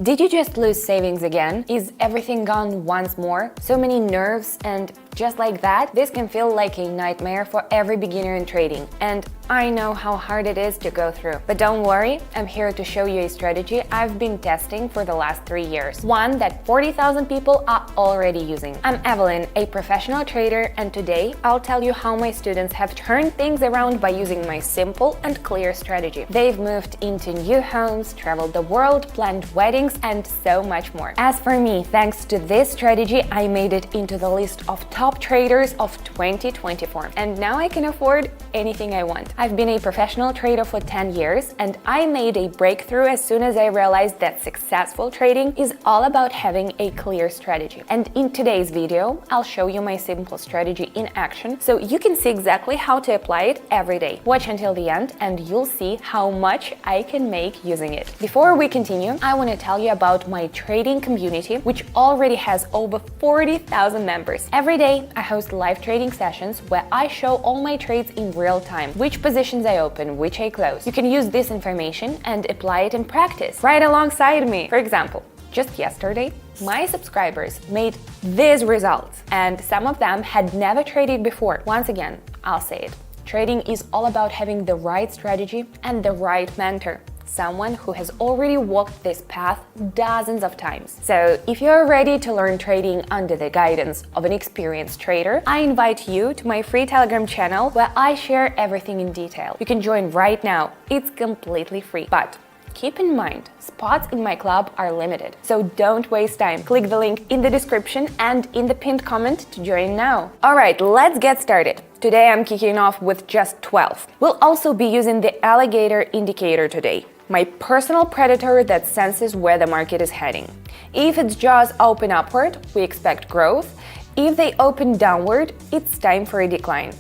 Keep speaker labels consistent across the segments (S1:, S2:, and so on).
S1: Did you just lose savings again? Is everything gone once more? So many nerves, and just like that, this can feel like a nightmare for every beginner in trading. And I know how hard it is to go through. But don't worry, I'm here to show you a strategy I've been testing for the last 3 years. One that 40,000 people are already using. I'm Evelyn, a professional trader, and today I'll tell you how my students have turned things around by using my simple and clear strategy. They've moved into new homes, traveled the world, planned weddings, and so much more. As for me, thanks to this strategy, I made it into the list of top traders of 2024. And now I can afford anything I want. I've been a professional trader for 10 years, and I made a breakthrough as soon as I realized that successful trading is all about having a clear strategy. And in today's video, I'll show you my simple strategy in action so you can see exactly how to apply it every day. Watch until the end and you'll see how much I can make using it. Before we continue, I want to tell you about my trading community, which already has over 40,000 members. Every day, I host live trading sessions where I show all my trades in real time, which positions I open, which I close. You can use this information and apply it in practice right alongside me. For example, just yesterday, my subscribers made these results, and some of them had never traded before. Once again, I'll say it. Trading is all about having the right strategy and the right mentor. Someone who has already walked this path dozens of times. So if you're ready to learn trading under the guidance of an experienced trader, I invite you to my free Telegram channel where I share everything in detail. You can join right now. It's completely free. But keep in mind, spots in my club are limited, so don't waste time. Click the link in the description and in the pinned comment to join now. Alright, let's get started. Today I'm kicking off with just 12. We'll also be using the alligator indicator today, my personal predator that senses where the market is heading. If its jaws open upward, we expect growth. If they open downward, it's time for a decline.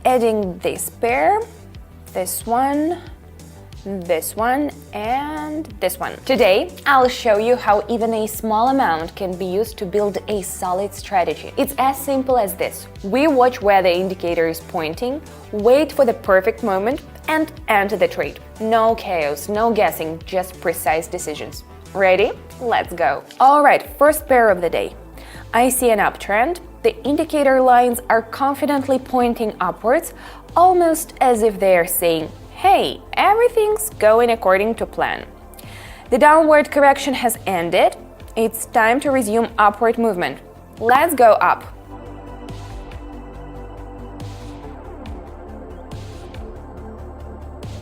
S1: Adding this pair, this one, and this one. Today, I'll show you how even a small amount can be used to build a solid strategy. It's as simple as this. We watch where the indicator is pointing, wait for the perfect moment, and enter the trade. No chaos, no guessing, just precise decisions. Ready? Let's go. Alright, first pair of the day. I see an uptrend. The indicator lines are confidently pointing upwards, almost as if they are saying, hey, everything's going according to plan. The downward correction has ended. It's time to resume upward movement. Let's go up.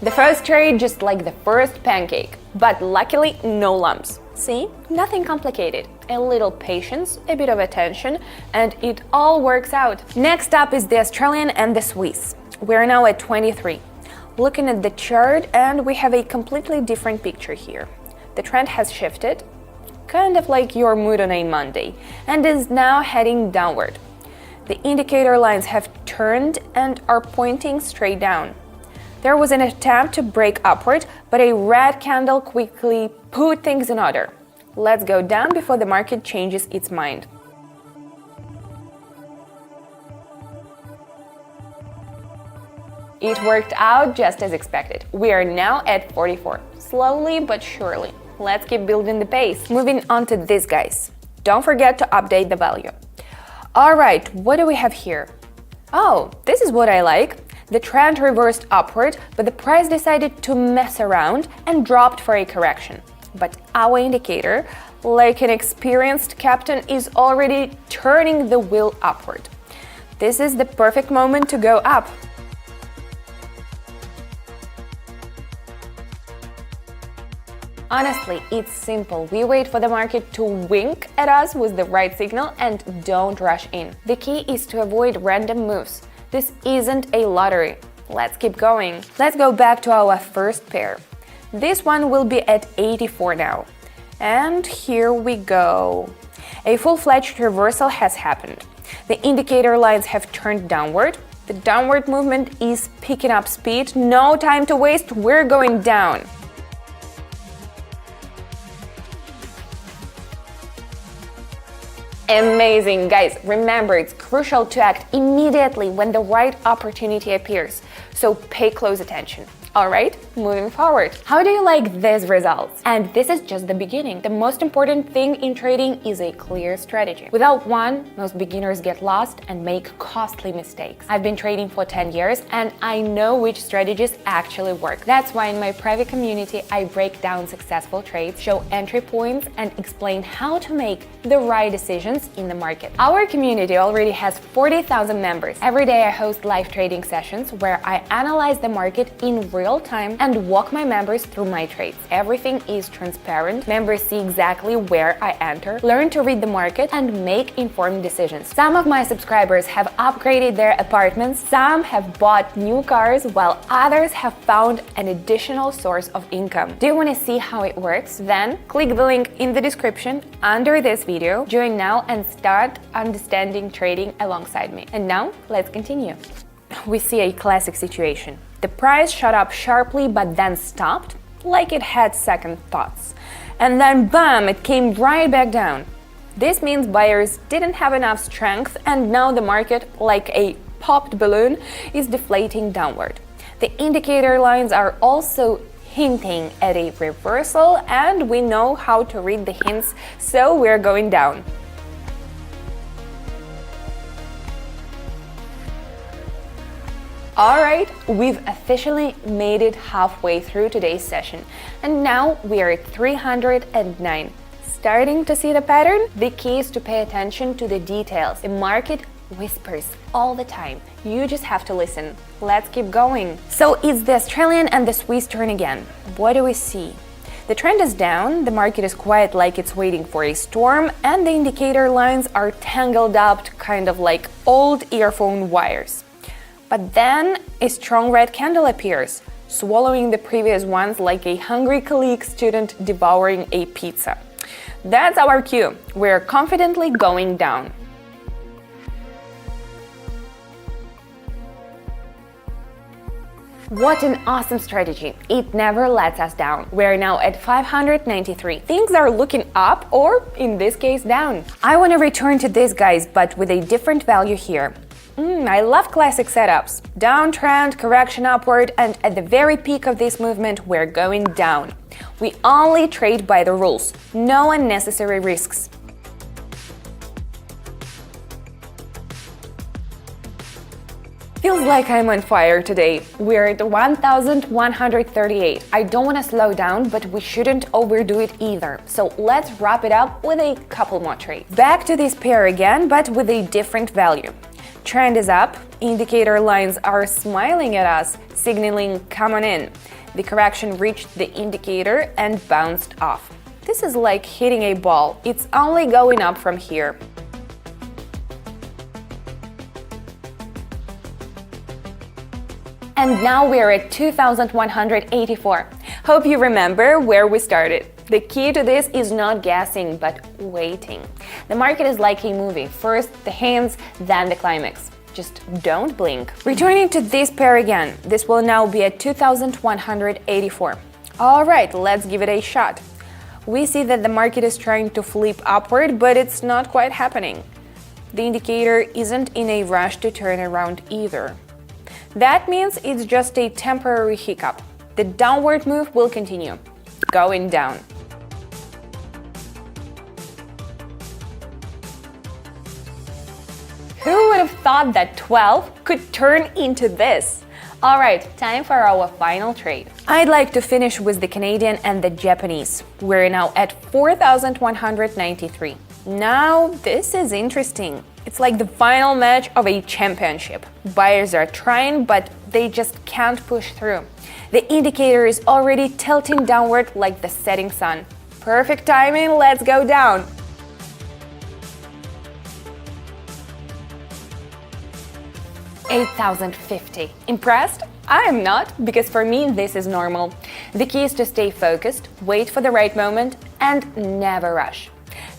S1: The first trade just like the first pancake, but luckily no lumps. See? Nothing complicated. A little patience, a bit of attention, and it all works out. Next up is the Australian and the Swiss. We're now at 23. Looking at the chart, and we have a completely different picture here. The trend has shifted, kind of like your mood on a Monday, and is now heading downward. The indicator lines have turned and are pointing straight down. There was an attempt to break upward, but a red candle quickly put things in order. Let's go down before the market changes its mind. It worked out just as expected. We are now at 44. Slowly but surely. Let's keep building the pace. Moving on to these guys. Don't forget to update the value. Alright, what do we have here? Oh, this is what I like. The trend reversed upward, but the price decided to mess around and dropped for a correction. But our indicator, like an experienced captain, is already turning the wheel upward. This is the perfect moment to go up. Honestly, it's simple. We wait for the market to wink at us with the right signal and don't rush in. The key is to avoid random moves. This isn't a lottery. Let's keep going. Let's go back to our first pair. This one will be at 84 now. And here we go. A full-fledged reversal has happened. The indicator lines have turned downward. The downward movement is picking up speed. No time to waste. We're going down. Amazing, guys! Remember, it's crucial to act immediately when the right opportunity appears, so pay close attention. Alright, moving forward. How do you like these results? And this is just the beginning. The most important thing in trading is a clear strategy. Without one, most beginners get lost and make costly mistakes. I've been trading for 10 years and I know which strategies actually work. That's why in my private community I break down successful trades, show entry points, and explain how to make the right decisions in the market. Our community already has 40,000 members. Every day I host live trading sessions where I analyze the market in real time and walk my members through my trades. Everything is transparent. Members see exactly where I enter, learn to read the market, and make informed decisions. Some of my subscribers have upgraded their apartments, some have bought new cars, while others have found an additional source of income. Do you want to see how it works? Then click the link in the description under this video, join now, and start understanding trading alongside me. And now, let's continue. We see a classic situation. The price shot up sharply but then stopped, like it had second thoughts. And then bam, it came right back down. This means buyers didn't have enough strength and now the market, like a popped balloon, is deflating downward. The indicator lines are also hinting at a reversal and we know how to read the hints, so we're going down. Alright, we've officially made it halfway through today's session, and now we are at 309. Starting to see the pattern? The key is to pay attention to the details. The market whispers all the time. You just have to listen. Let's keep going. So it's the Australian and the Swiss turn again. What do we see? The trend is down, the market is quiet like it's waiting for a storm, and the indicator lines are tangled up kind of like old earphone wires. But then a strong red candle appears, swallowing the previous ones like a hungry colleague student devouring a pizza. That's our cue. We're confidently going down. What an awesome strategy. It never lets us down. We're now at 593. Things are looking up, or in this case, down. I want to return to this, guys, but with a different value here. I love classic setups. Downtrend, correction upward, and at the very peak of this movement, we're going down. We only trade by the rules. No unnecessary risks. Feels like I'm on fire today. We're at 1,138. I don't want to slow down, but we shouldn't overdo it either. So let's wrap it up with a couple more trades. Back to this pair again, but with a different value. Trend is up, indicator lines are smiling at us, signaling come on in. The correction reached the indicator and bounced off. This is like hitting a ball, it's only going up from here. And now we're at 2,184. Hope you remember where we started. The key to this is not guessing, but waiting. The market is like a movie. First the hints, then the climax. Just don't blink. Returning to this pair again, this will now be at 2,184. Alright, let's give it a shot. We see that the market is trying to flip upward, but it's not quite happening. The indicator isn't in a rush to turn around either. That means it's just a temporary hiccup. The downward move will continue, going down. Who would have thought that 12 could turn into this? Alright, time for our final trade. I'd like to finish with the Canadian and the Japanese. We're now at 4,193. Now, this is interesting. It's like the final match of a championship. Buyers are trying, but they just can't push through. The indicator is already tilting downward like the setting sun. Perfect timing, let's go down. $8,050. Impressed? I am not, because for me this is normal. The key is to stay focused, wait for the right moment, and never rush.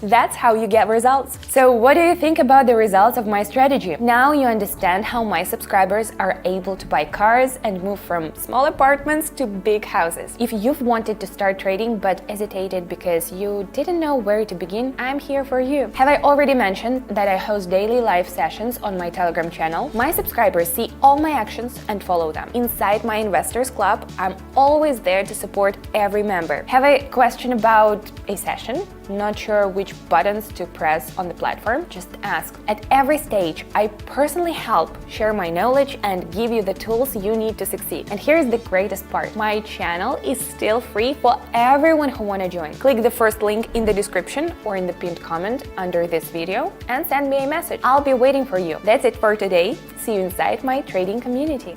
S1: That's how you get results. So what do you think about the results of my strategy? Now you understand how my subscribers are able to buy cars and move from small apartments to big houses. If you've wanted to start trading but hesitated because you didn't know where to begin, I'm here for you. Have I already mentioned that I host daily live sessions on my Telegram channel? My subscribers see all my actions and follow them. Inside my Investors Club, I'm always there to support every member. Have a question about a session? Not sure which buttons to press on the platform? Just ask. At every stage, I personally help share my knowledge and give you the tools you need to succeed. And here's the greatest part. My channel is still free for everyone who wants to join. Click the first link in the description or in the pinned comment under this video and send me a message. I'll be waiting for you. That's it for today. See you inside my trading community.